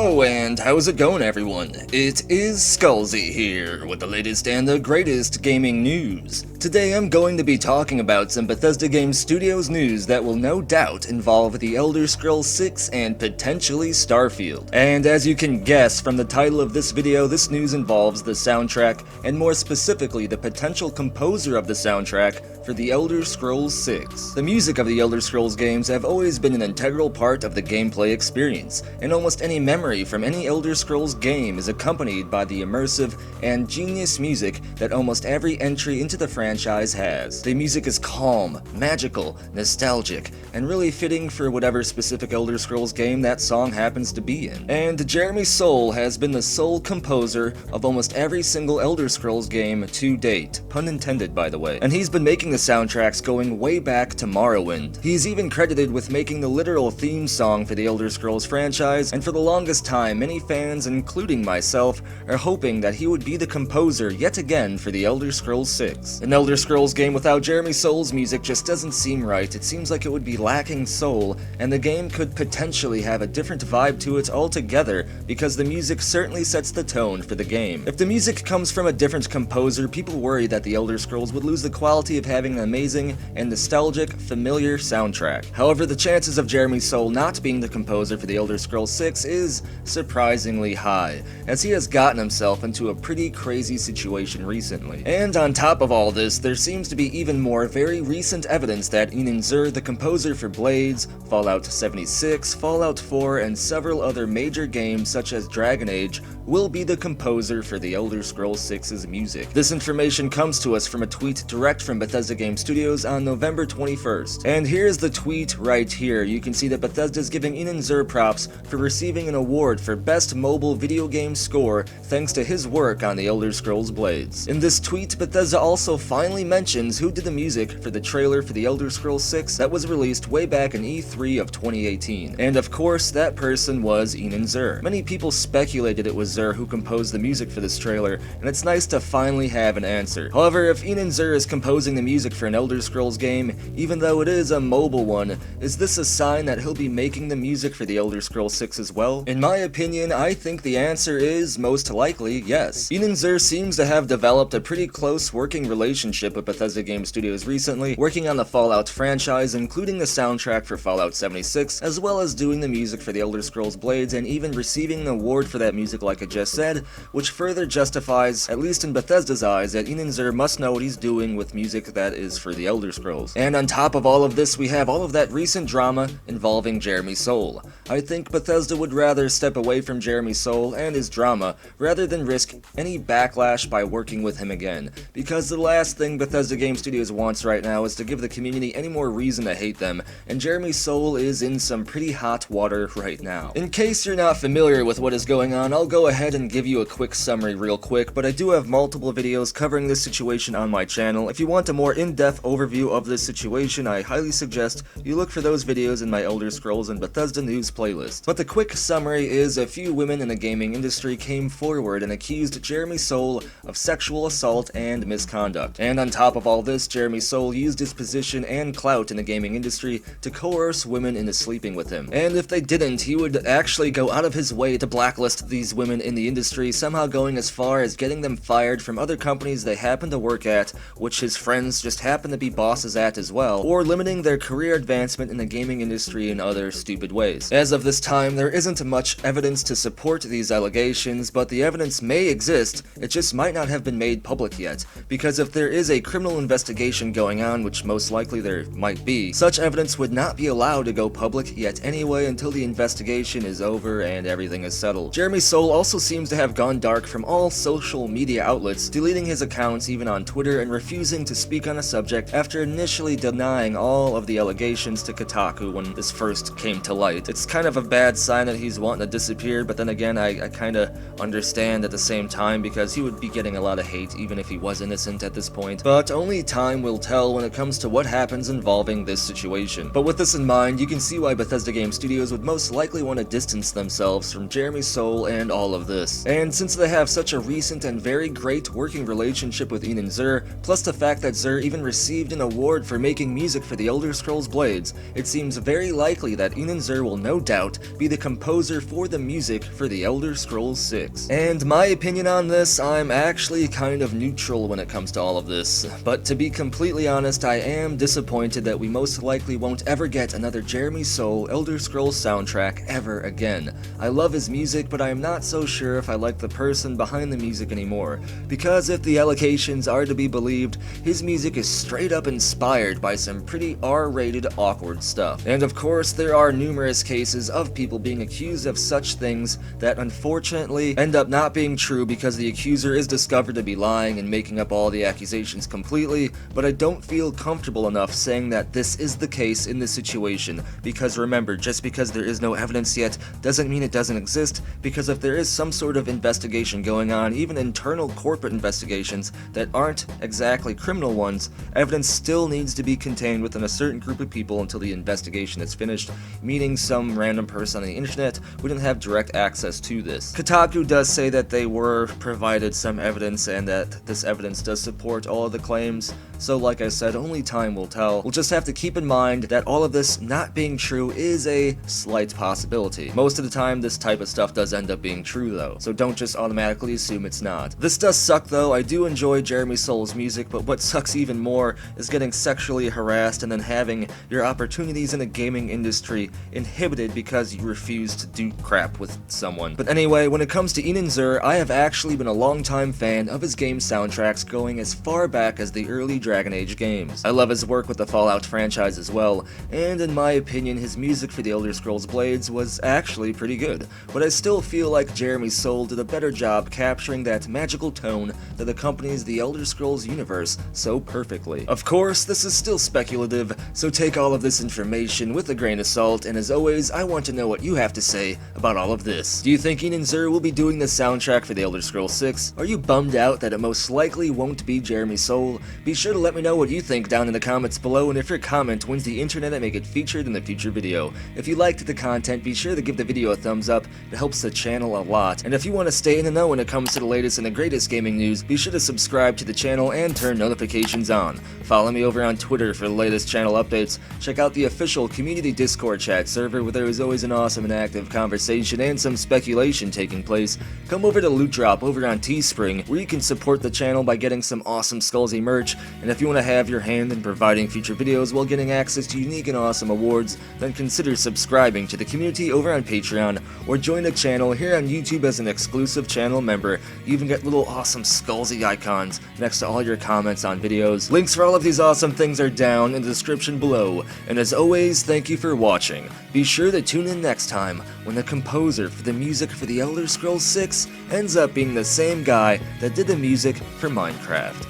Hello, and how's it going, everyone? It is Skullzy here with the latest and the greatest gaming news. Today I'm going to be talking about some Bethesda Game Studios news that will no doubt involve The Elder Scrolls 6 and potentially Starfield. And as you can guess from the title of this video, this news involves the soundtrack, and more specifically the potential composer of the soundtrack for The Elder Scrolls 6. The music of the Elder Scrolls games have always been an integral part of the gameplay experience, and almost any memory from any Elder Scrolls game is accompanied by the immersive and genius music that almost every entry into the franchise has. The music is calm, magical, nostalgic, and really fitting for whatever specific Elder Scrolls game that song happens to be in. And Jeremy Soule has been the sole composer of almost every single Elder Scrolls game to date, pun intended by the way, and he's been making the soundtracks going way back to Morrowind. He's even credited with making the literal theme song for the Elder Scrolls franchise, and for the longest time many fans, including myself, are hoping that he would be the composer yet again for the Elder Scrolls 6. An Elder Scrolls game without Jeremy Soule's music just doesn't seem right. It seems like it would be lacking soul, and the game could potentially have a different vibe to it altogether, because the music certainly sets the tone for the game. If the music comes from a different composer, people worry that the Elder Scrolls would lose the quality of having an amazing and nostalgic, familiar soundtrack. However, the chances of Jeremy Soule not being the composer for the Elder Scrolls 6 is surprisingly high, as he has gotten himself into a pretty crazy situation recently. And on top of all this, there seems to be even more very recent evidence that Inon Zur, the composer for Blades, Fallout 76, Fallout 4, and several other major games such as Dragon Age, will be the composer for the Elder Scrolls 6's music. This information comes to us from a tweet direct from Bethesda Game Studios on November 21st. And here's the tweet right here. You can see that Bethesda is giving Inon Zur props for receiving an award for Best Mobile Video Game Score thanks to his work on the Elder Scrolls Blades. In this tweet, Bethesda also finally mentions who did the music for the trailer for the Elder Scrolls 6 that was released way back in E3 of 2018. And of course, that person was Inon Zur. Many people speculated it was Zur who composed the music for this trailer, and it's nice to finally have an answer. However, if Inon Zur is composing the music for an Elder Scrolls game, even though it is a mobile one, is this a sign that he'll be making the music for the Elder Scrolls 6 as well? In my opinion, I think the answer is most likely yes. Inon Zur seems to have developed a pretty close working relationship with Bethesda Game Studios recently, working on the Fallout franchise, including the soundtrack for Fallout 76, as well as doing the music for the Elder Scrolls Blades, and even receiving an award for that music like I just said, which further justifies, at least in Bethesda's eyes, that Inon Zur must know what he's doing with music that is for the Elder Scrolls. And on top of all of this, we have all of that recent drama involving Jeremy Soule. I think Bethesda would rather step away from Jeremy Soule and his drama rather than risk any backlash by working with him again, because the last thing Bethesda Game Studios wants right now is to give the community any more reason to hate them, and Jeremy Soule is in some pretty hot water right now. In case you're not familiar with what is going on, I'll go ahead and give you a quick summary real quick, but I do have multiple videos covering this situation on my channel. If you want a more in-depth overview of this situation, I highly suggest you look for those videos in my Elder Scrolls and Bethesda news playlist. But the quick summary is a few women in the gaming industry came forward and accused Jeremy Soule of sexual assault and misconduct. And on top of all this, Jeremy Soule used his position and clout in the gaming industry to coerce women into sleeping with him. And if they didn't, he would actually go out of his way to blacklist these women in the industry, somehow going as far as getting them fired from other companies they happen to work at, which his friends just happen to be bosses at as well, or limiting their career advancement in the gaming industry in other stupid ways. As of this time, there isn't much evidence to support these allegations, but the evidence may exist, it just might not have been made public yet, because if there is a criminal investigation going on, which most likely there might be, such evidence would not be allowed to go public yet anyway until the investigation is over and everything is settled. Jeremy Soule also seems to have gone dark from all social media outlets, deleting his accounts even on Twitter and refusing to speak on a subject after initially denying all of the allegations to Kotaku when this first came to light. It's kind of a bad sign that he's wanting to disappear, but then again, I kinda understand at the same time, because he would be getting a lot of hate even if he was innocent at this point. But only time will tell when it comes to what happens involving this situation. But with this in mind, you can see why Bethesda Game Studios would most likely want to distance themselves from Jeremy Soule and all of of this. And since they have such a recent and very great working relationship with Inon Zur, plus the fact that Zur even received an award for making music for the Elder Scrolls Blades, it seems very likely that Inon Zur will no doubt be the composer for the music for the Elder Scrolls 6. And my opinion on this, I'm actually kind of neutral when it comes to all of this, but to be completely honest, I am disappointed that we most likely won't ever get another Jeremy Soule Elder Scrolls soundtrack ever again. I love his music, but I am not so sure if I like the person behind the music anymore, because if the allocations are to be believed, his music is straight up inspired by some pretty R-rated awkward stuff. And of course, there are numerous cases of people being accused of such things that unfortunately end up not being true because the accuser is discovered to be lying and making up all the accusations completely, but I don't feel comfortable enough saying that this is the case in this situation, because remember, just because there is no evidence yet doesn't mean it doesn't exist, because if there is some sort of investigation going on, even internal corporate investigations that aren't exactly criminal ones, evidence still needs to be contained within a certain group of people until the investigation is finished, meaning some random person on the internet wouldn't have direct access to this. Kotaku does say that they were provided some evidence and that this evidence does support all of the claims, so like I said, only time will tell. We'll just have to keep in mind that all of this not being true is a slight possibility. Most of the time, this type of stuff does end up being true though, so don't just automatically assume it's not. This does suck though. I do enjoy Jeremy Soule's music, but what sucks even more is getting sexually harassed and then having your opportunities in the gaming industry inhibited because you refuse to do crap with someone. But anyway, when it comes to Inon Zur, I have actually been a long-time fan of his game soundtracks going as far back as the early Dragon Age games. I love his work with the Fallout franchise as well, and in my opinion, his music for the Elder Scrolls Blades was actually pretty good, but I still feel like Jeremy Soule did a better job capturing that magical tone that accompanies the Elder Scrolls universe so perfectly. Of course, this is still speculative, so take all of this information with a grain of salt, and as always, I want to know what you have to say about all of this. Do you think Inon Zur will be doing the soundtrack for the Elder Scrolls 6? Are you bummed out that it most likely won't be Jeremy Soule? Be sure to let me know what you think down in the comments below, and if your comment wins the internet and may get featured in a future video. If you liked the content, be sure to give the video a thumbs up, it helps the channel a lot. And if you want to stay in the know when it comes to the latest and the greatest gaming news, be sure to subscribe to the channel and turn notifications on. Follow me over on Twitter for the latest channel updates. Check out the official community Discord chat server where there is always an awesome and active conversation and some speculation taking place. Come over to Loot Drop over on Teespring, where you can support the channel by getting some awesome Skullsy merch, and if you want to have your hand in providing future videos while getting access to unique and awesome awards, then consider subscribing to the community over on Patreon, or join the channel here on YouTube as an exclusive channel member. You even get little awesome Skullsy icons next to all your comments on videos. Links for all of these awesome things are down in the description below, and as always, thank you for watching. Be sure to tune in next time when the composer for the music for the Elder Scrolls 6 ends up being the same guy that did the music for Minecraft.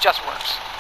just works.